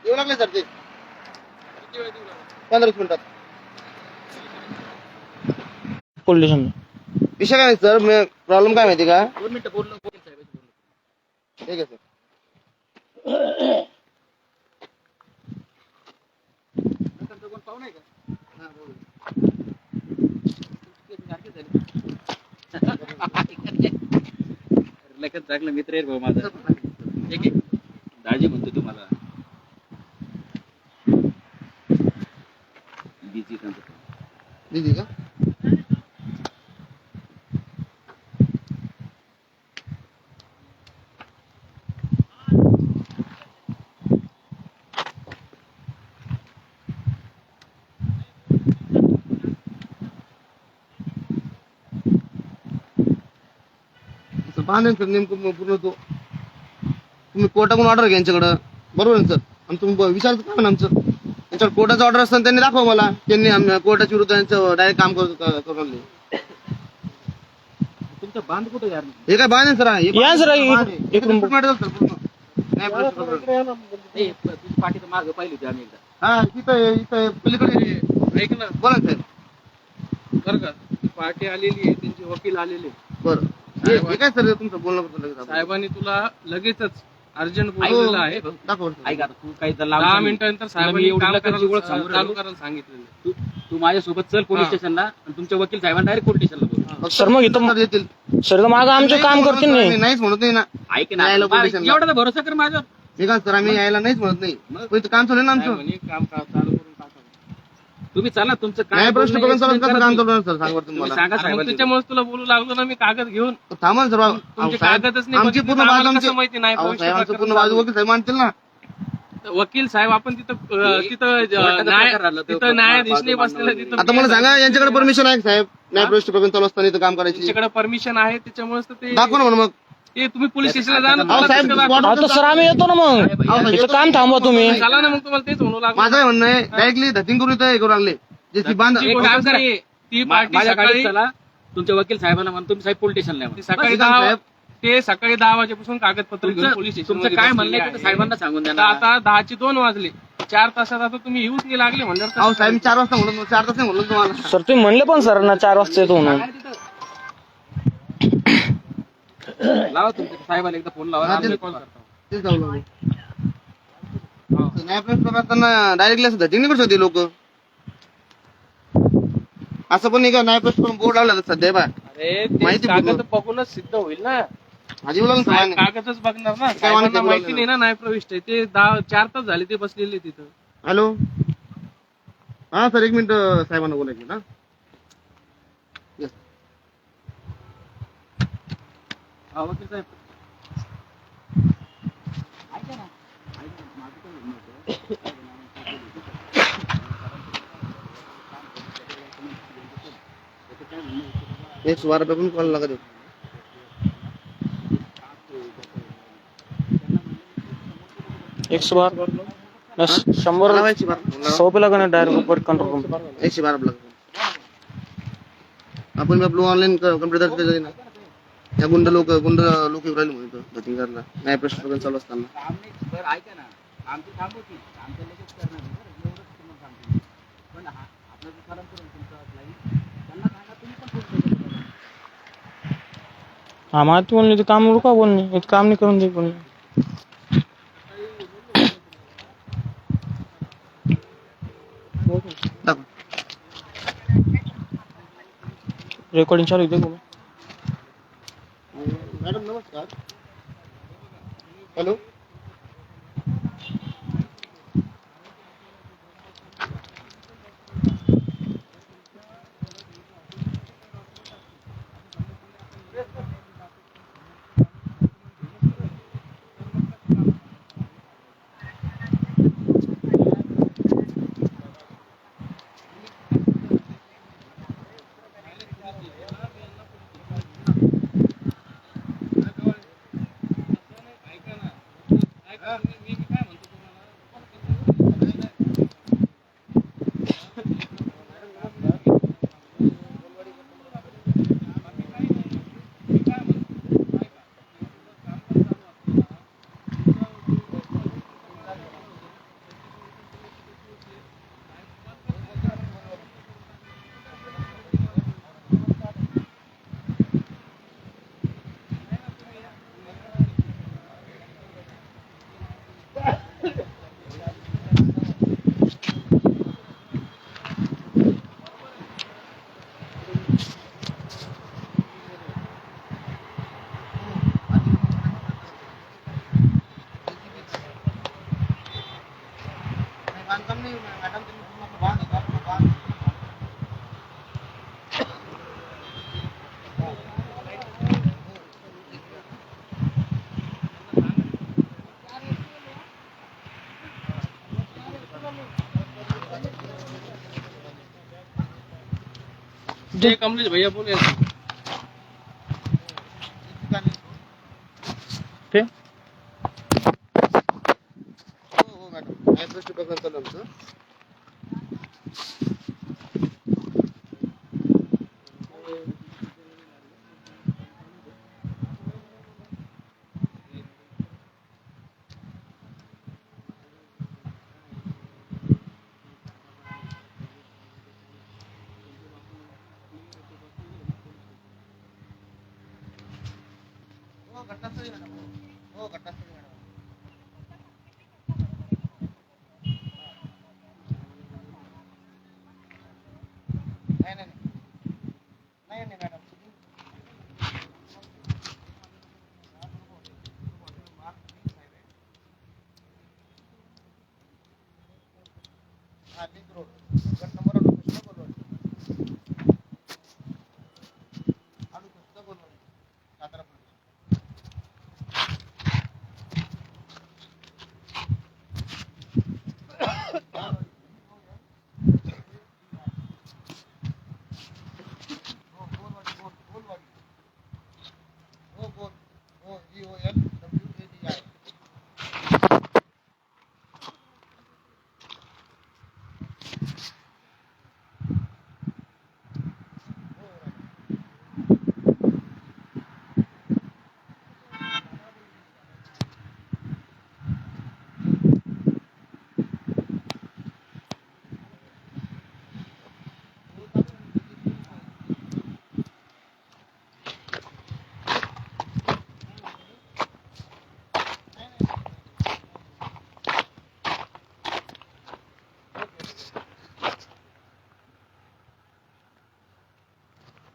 येऊ लागले सर ते 15 मिनिटात. Police station. विषय काय सर, प्रॉब्लेम काय माहिती का? 2 मिनिटं बोललो साहेबांशी बोललो. ठीक आहे सर. नंतर कोण पाहू नाही का? हा बोल. लगेच चांगला मित्र आहे भाऊ माझा. ठीक आहे, दाजी म्हणतो तुम्हाला बिझी दीदी का? बांधेन सर नेमकं पूर्ण तो. तुम्ही कोर्टाकडून ऑर्डर घ्या यांच्याकडं, बरोबर आहे सर? आमचं विचारतो का ना आमचं त्यांच्याकडे कोर्टाचं ऑर्डर असताना त्यांनी दाखवा मला. त्यांनी कोर्टाच्या विरुद्ध यांचं डायरेक्ट काम करून तुमचं बांध कुठे यार? हे काय बांधेन सर? या सर, एक पूर्ण तुझी पाठी तर मागं पाहिली होती आम्ही एकदा. हा इथं पलीकडे. ऐक ना, बोला ना साहेब. बरं का, पार्टी आलेली आहे, त्यांचे वकील आलेले. बरं, हे काय सर तुमचं बोलणं करतो? साहेबांनी तुला लगेचच अर्जंट बोलवलेलं आहे. दाखव. ऐक आता, तू काही तर 10 मिनिटांनंतर साहेबांनी एवढी काम लगेच ओळख सांगू चालू राहिलो. करायला सांगितलेलं. तू माझ्यासोबत चल पोलीस स्टेशनला आणि तुमच्या वकील साहेबांना डायरेक्ट पोलीस स्टेशनला बोल. सर मग इथं येतील सर मागं आमचे काम करतील नाही. नाहीच म्हणत नाही ना. ऐक ना, यायला पोलीस स्टेशनला. एवढा तर भरोसा कर माझ्यावर. हे का सर, आम्ही यायला नाहीच म्हणत नाही. पण इथं काम चालू आहे ना आमचं. साहेबांनी काम चालू करून टाकावं. तुम्ही चला, तुमचं नाही काय प्रश्न बोलणं कसं explain करा काम तुम्ही. चालू आहे सर, सांगा बरं तुम्ही तुम्हाला. सांगा मग साहेबांना. त्याच्यामुळे तुला बोलू लागलो ना मी कागद घेऊन. थांबा ना सर. तुमचे कागदच नाही आमची बघितले पूर्ण तर बाजू आम्हाला आमची कसं माहिती नाही अहो, भविष्य साहेब, आमचं प्रकरण पूर्ण बाजू चालू. वकील साहेब मानतील ना. वकील साहेब आपण तिथं कोर्टाचा प्रकार आला, तो तिथं न्यायाधीश नाही बाजू बसलेला मांडणं तिथं. आता मला सांगा, यांच्याकडे परमिशन आहे का साहेब? नाही प्रश्न प्रकरण चालू असताना इथं काम करायची? त्यांच्याकडे परमिशन आहे, त्याच्यामुळेच तर ते दाखवा ना म्हणून मग. ते तुम्ही पोलीस स्टेशनला जा ना. अहो, साहेब, तुम्हाला तिथं दाखवा. आता सर आम्ही येतो ना मग. इथं काम थांबवा तुम्ही. चला ना मग, तुम्हाला तेच म्हणू लागलो. माझं काय म्हणणं आहे, डायरेक्टली धतिंग करून इथं हे करू लागले. जे ती बांध ती एक काम करा. ती पार्टी माझ्या सकाळी गाडीत चला, तुमच्या वकील साहेबांना म्हणतो तुम्ही साहेब पोलीस स्टेशनला या. ती सकाळी बस, साहेब. ते सकाळी 10 वाजेपासून कागदपत्र घेऊन पोलीस तुमचं स्टेशन तुमचं काय म्हणणं आहे ते साहेबांना सांगून द्या ना. आता 10चे 2 वाजले. 4 तासात आता तुम्ही येऊच नाही लागले म्हणल्यावर अहो साहेब, मी 4 वाजता म्हणून 4 तास नाही म्हणून तुम्हाला. सर तुम्ही म्हणले पण सर ना 4 वाजता येतो म्हणून. लावा तुमच्या साहेबाला एकदा फोन लावा. हा, आम्ही ते- कॉल करतो. तेच जाऊ लागलो. न्याय प्रश्न करताना डायरेक्टली असं धतिंग नाही करू शकते लोक. असं पण नाही का, न्याय प्रश्न बोर्ड लावला जातं सध्या बा. अरे ते माहिती कागद बघूनच सिद्ध होईल ना. माझी बोला साहेब कागदच बघणार ना. साहेबांना माहिती नाही ना नाही प्रविष्ट आहे ते. 4 तास झाले ते बसलेले तिथं. हॅलो, हा सर, 1 मिनिट साहेबांना बोलायचं ना. Yes. हा, वकील साहेब. ऐका ना. ऐका ना, माझं काय म्हणणं होतं. एक 12 रुपये पण कॉल लागत होता. एक 100 लावायची 100 रुपये लागणार डायरेक्ट कंट्रोल रूम. 112 लागत. आपण आपलं ऑनलाईन कम्प्युटर ना. या गुंड लोक येऊ राहिले म्हणतो धतिंग करायला न्याय प्रश्न प्रकरण चालू असताना. बरं ऐका ना, आमची थांबू की आमचं लगेच करणार नाही बरं, एवढंच तुम्हाला सांगतो. पण आपलं जे करून तुमचं क्लायंट त्यांना सांगा तुम्ही पण फोन करा. हा माहिती बोलणे ते काम रुका बोलणे इथं काम नाही करून दे कोणी. दाखव. रेकॉर्डिंग चालू आहे बघू. मॅडम नमस्कार. हॅलो, बांधकाम नाही मॅडम, त्यांनी पूर्ण बांध होता, पूर्ण बांध. जे कमलेश भैया बोले ते हो मॅडम, ॲड्रेस बघा चालू आमचं. हो घटनास्थळी मॅडम, हो घटनास्थळी मॅडम. नाही नाही नाही नाही मॅडम. हा लिंक रोड, गट नंबर कृष्ण बोलवाडी, आलू कृष्ण बोलवाडी, सातारा पोलीस. हो बोलवाडी, बोलवाडी. हो बोल, हो GOLWADI.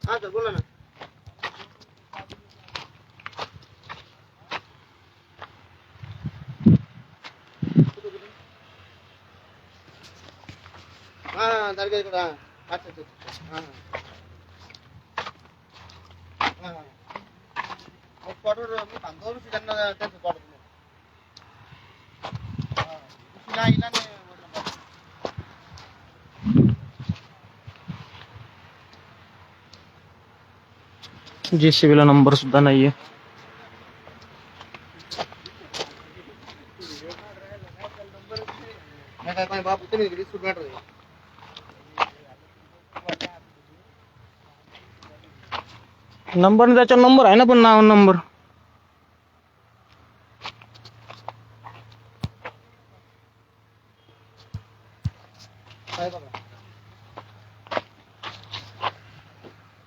हा सर बोला ना. हा दर्गा इकडं. हा अच्छा अच्छा अच्छा. हा हा हा. मग स्पॉटवर मी थांबतो, त्यांना त्यांचं स्पॉट हा इला नाही JCB ला नंबर सुद्धा नाहीये. काय काय बाप तुम्ही इकडे सुट मॅटर आहे. नंबर त्याचा नंबर आहे ना, पण नाव नंबर काय बघा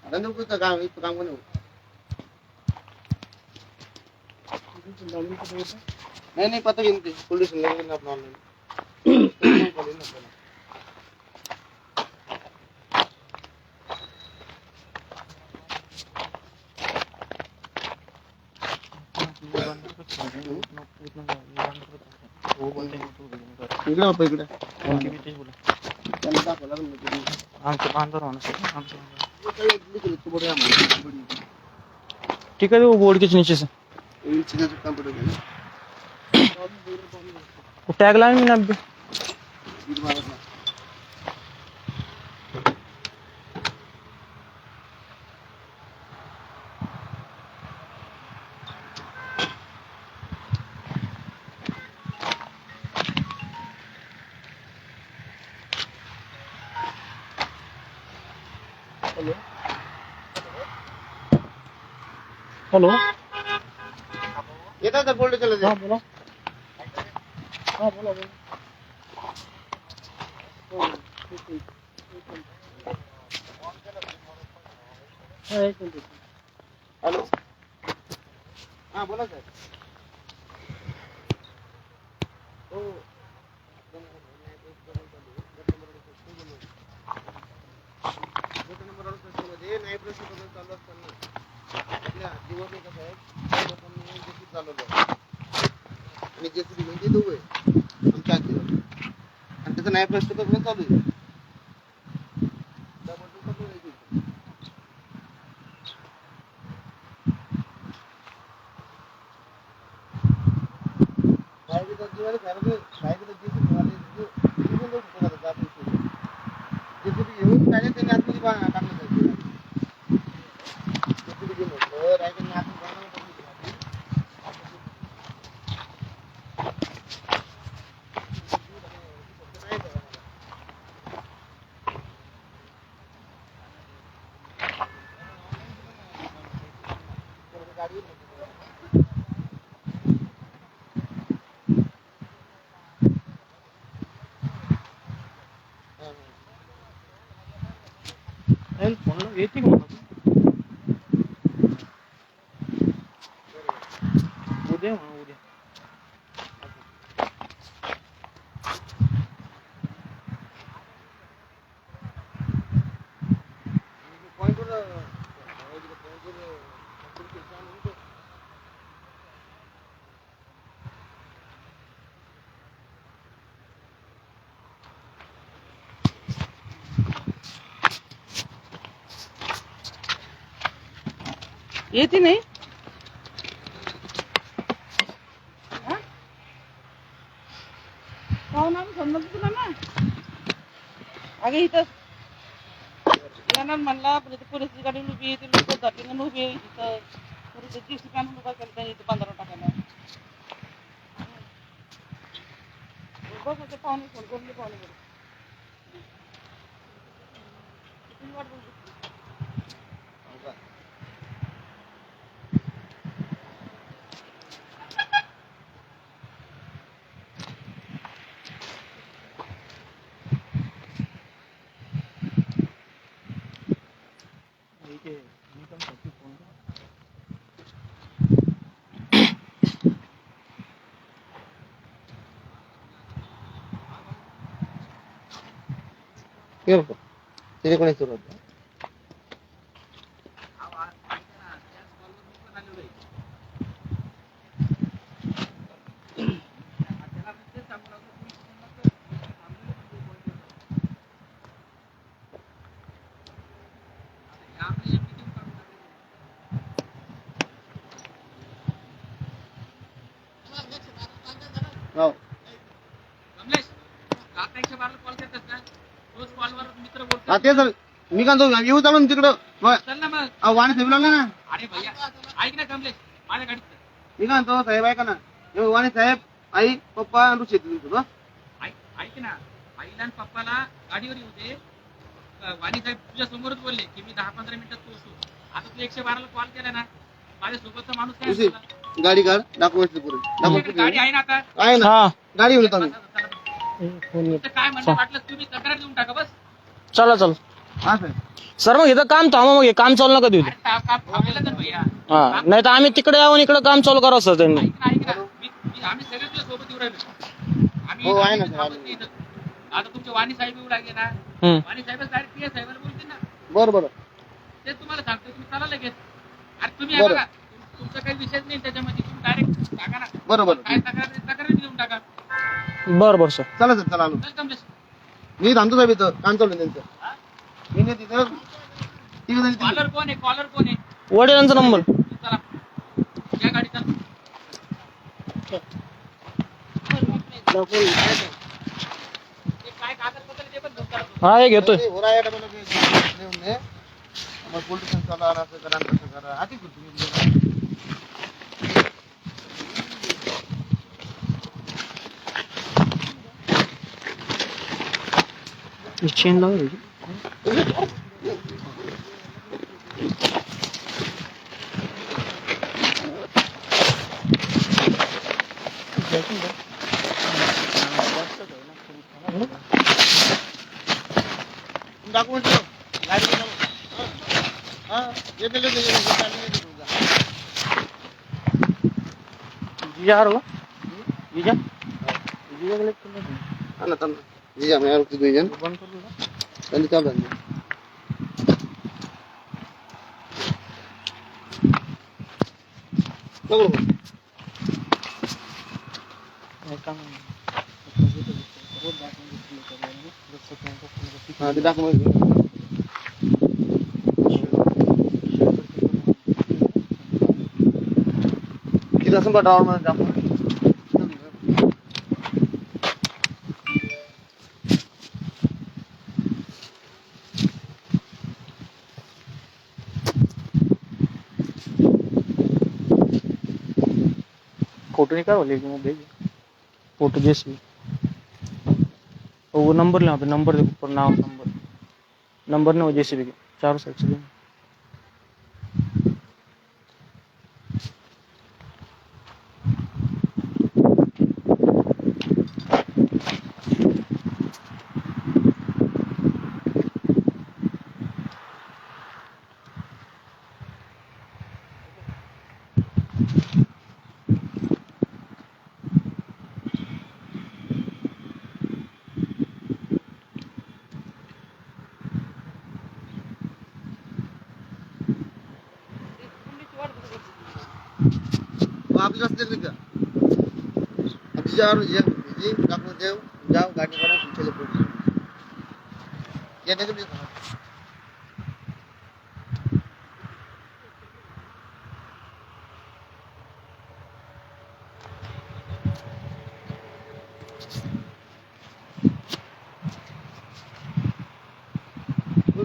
आता काम इथं काम कोणी होतं. नहीं नहीं पता गिनती पुलिस लेंगे अपना ऑनलाइन इकडे बापा इकडे त्यांना दाखवला आमचं बांधवर होणं. बड़ी ठीक है, वो बोर्ड के नीचे से कंप्यूटर वो टैग लाइन में ना अभी हेलो येतात बोल्ड चला हाँ बोलो. हाँ बोलो बोलो. हाँ एक मिनट. हॅलो हा बोला सर. हो मध्ये नाही प्रश्न चालू असताना आपल्या हद्दीवर नाही कसं आहे लोकांनी जेसीबी चालवलं आणि जेसीबी म्हणजे दोघं आहे आमच्या हद्दीवर आणि त्याचा त्यांचं न्याय प्रश्न करणं चालू आहे. घेऊन काय त्यांनी आतमध्ये टाकलं जायचं. फोनला येते का मला? उद्या म्हणा उद्या. येते नाही पाहून आम्ही समजलं तुला ना अगं इथं येणार म्हणला पोलीस गाडी उभी आहे लोक जातील उभी आहे इथं जीसी पॅन उभा केला इथं 15 टाकायला बघ ते पाहुणे फोन करून पाहुणे वाट बघू तिथे कोणी सुरुवात हो कॉल करतात ना रोज कॉलवर मित्र बोलतात. हा ते सर मी काय म्हणतो, येऊ चालून तिकडं चल ना मग. वाणी साहेब लागला ना. अरे भैया ऐक ना कमलेश माझ्या गाडीत चल. मी काय म्हणतो साहेब ऐका ना, येऊ वाणी साहेब आई पप्पा आणि ऋषी येतील तुझं. ऐक ना आईला आणि पप्पाला गाडीवर येऊ दे. वाणी साहेब तुझ्या समोरच बोलले की मी 10-15 मिनिटात पोहोचतो. आता तू 112 ला कॉल केला ना माझ्या सोबतचा माणूस काय ऋषी म्हणतो? गाडी काढ, डॉक्युमेंट्स पुढे तुझ्याकडे गाडी आहे ना आता? आहे ना, हा गाडी घेऊन येतो आम्ही. तुमचं काय म्हणणं वाटलं तुम्ही तक्रार देऊन टाका बस. चला चल हा साहेब सर मग इथं काम थांबा मग हे काम चालू नका देऊ. अरे थांबलेलं तर भैया. हा नाही तर आम्ही तिकडे यावं इकडे काम चालू करावं सर त्यांनी. ऐक ना आम्ही सगळे तुझ्या सोबत येऊ राहिलो. आम्ही हो, आहे ना, आम्ही सर, थांबत आहे. नाही इथं. आता तुमचे वाणी साहेब येऊ लागले ना हम्म. वाणी साहेबच डायरेक्ट पी साहेबाला बोलतील ना बरं बरं ते तुम्हाला सांगतो तुम्ही चला लगेच. अरे तुम्ही बरं. बघा तुमचा काही विषयच नाही त्याच्यामध्ये तुम्ही डायरेक्ट टाका ना. बरं बरं काय तक्रार देऊन टाका. बरं बरं सर. चला सर चला आलो. चल कमलेश. मी थांबतो साहेब इथं, काम चालू आहे त्यांचं. मी नाही तिथं तिघ जण तिथे. कॉलर कोण आहे कॉलर कोण आहे वडिलांचा नंबर. चला या गाडी चल. ते काय कागदपत्र ते पण घेऊन चला. हा हे घेतोय. हो राय डबल घेऊन दे. मग पोलीस स्टेशन चालू असं करा तसं करा. आधी तुम्ही चेन लावा. डॉक्युमेंट गाडी हा येते येते जीजा आरो जीजा हा ना थांब जी आम्ही आलो दोन जण त्यांनी चालू आहे. बघू. हा ते डॉक्युमेंट किती असं ड्रावर मध्ये डॉक्युमेंट फोटो निकालो लेकिन वो भेज फोटो जैसे वो नंबर ले, नंबर देखो ऊपर नाम नंबर ने वो जैसे भी चारों साइड से पोलीस वाट बघत होती. आपली रस्ते का तिच्यावर जे डॉक्युमेंट देव जाओ गाडी करा तुमच्या पोलीस येणे तुम्ही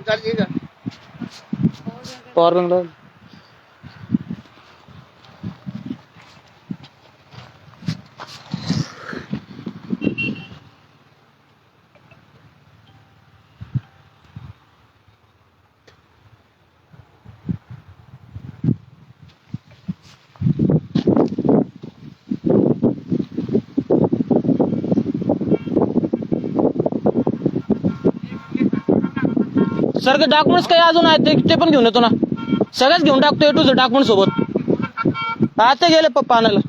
चार्ज घेईल का पॉवर बैंक सर के डॉक्युमेंट्स काही अजून आहेत ते पण घेऊन येतो ना, सगळ्याच घेऊन टाकतो तुझं डॉक्युमेंट सोबत. आता गेले पप्पा आणायला.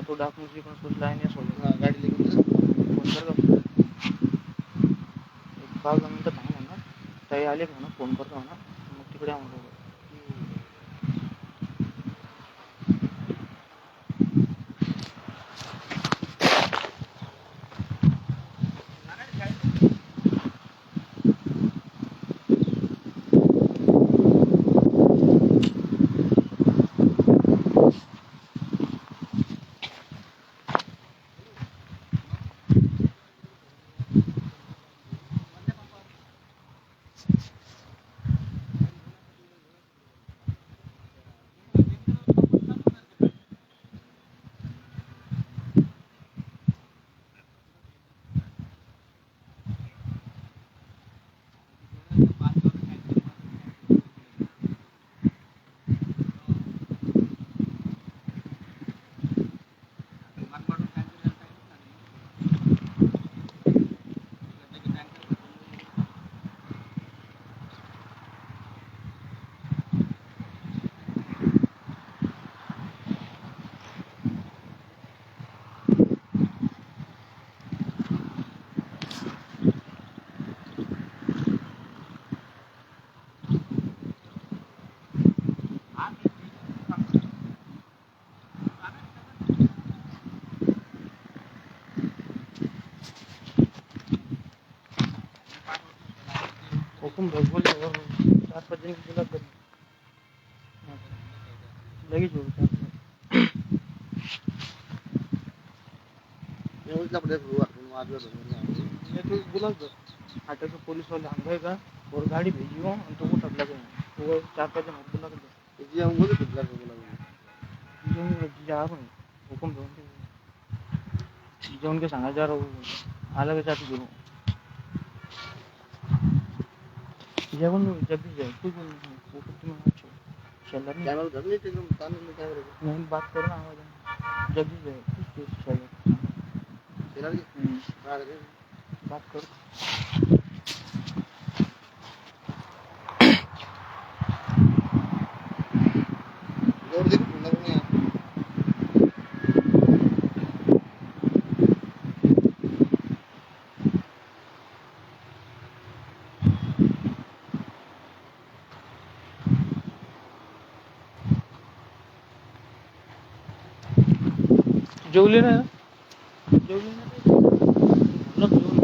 तो डॉक्युमेंट पण सोडला आहे गाडी लिहून फोन कर 5 मिनिटं थांब म्हणा, ताई आले का म्हणा, फोन करतो म्हणा, मग तिकडे म्हणतो. हुकुम बोल 4-5 दिन की जुलत लगी जो एवढीच आपल्या मैं तो बोला आटे से पुलिस वाले आएगा और गाड़ी भेजियो और तो वो तब लगे वो 4-5 दिन मत लगे जी हम बोले कितना बोला जो जा रहा हुकुम जो उनके सांगा जा रहा आला के साथ गुरु जेवण जगदीश जाए कुछ वो तुम्हें चल रहा चैनल घर नहीं टेकम ताने में क्या करेगा नहीं बात करना आवाज जगदीश जाए कुछ चल चैनल की बात कर और देख नहीं जेवली नाही ना? जेवली नाही ते. म्हणलं जेवली.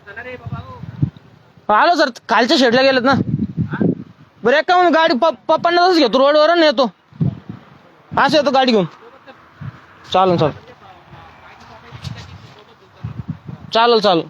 चला रे बाबा हो. आलो सर, खालच्या शेडला गेलेत ना. बरं एक काम गाडी पप्पांना तसंच घेतो रोडवर आणि येतो. असं येतो गाडी घेऊन. चालेल चालेल चालेल चालेल.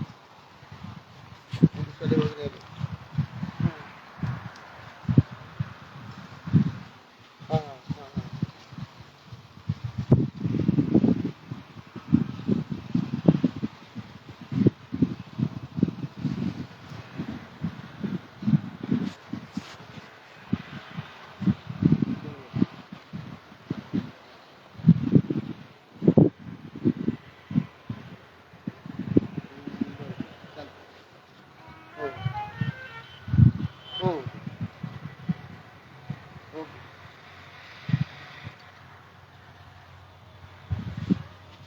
हो. हो.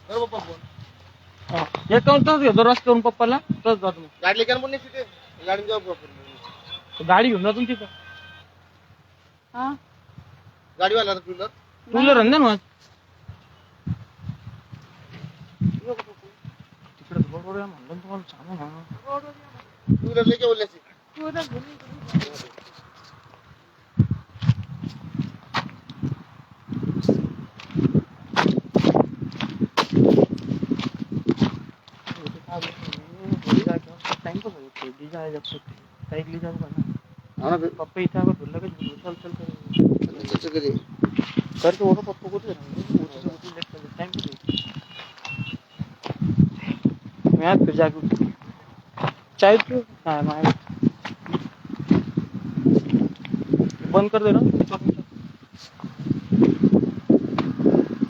कर पप्पा फोन. एक काम तसंच घेतो रस्त्यावरून पप्पाला तसंच जातो मग. गाडी लेकर पण नाही तिथे गाडी जाऊ आपण. गाडी घेऊन जातो ना तिथं. हा गाडीवाला टू व्हीलर टू व्हीलर आणलं ना मग. तिकडे रोडवर या म्हणलं ना तुम्हाला सांगू ना. टू व्हीलर लेके बोलल्याची पप्पा इथे आवर लगेच चल चल कर कधी करतो ओढो पप्पा कुठे टाइम मैं आज फिर जाके चाय पियो. हाँ बंद कर दे ना.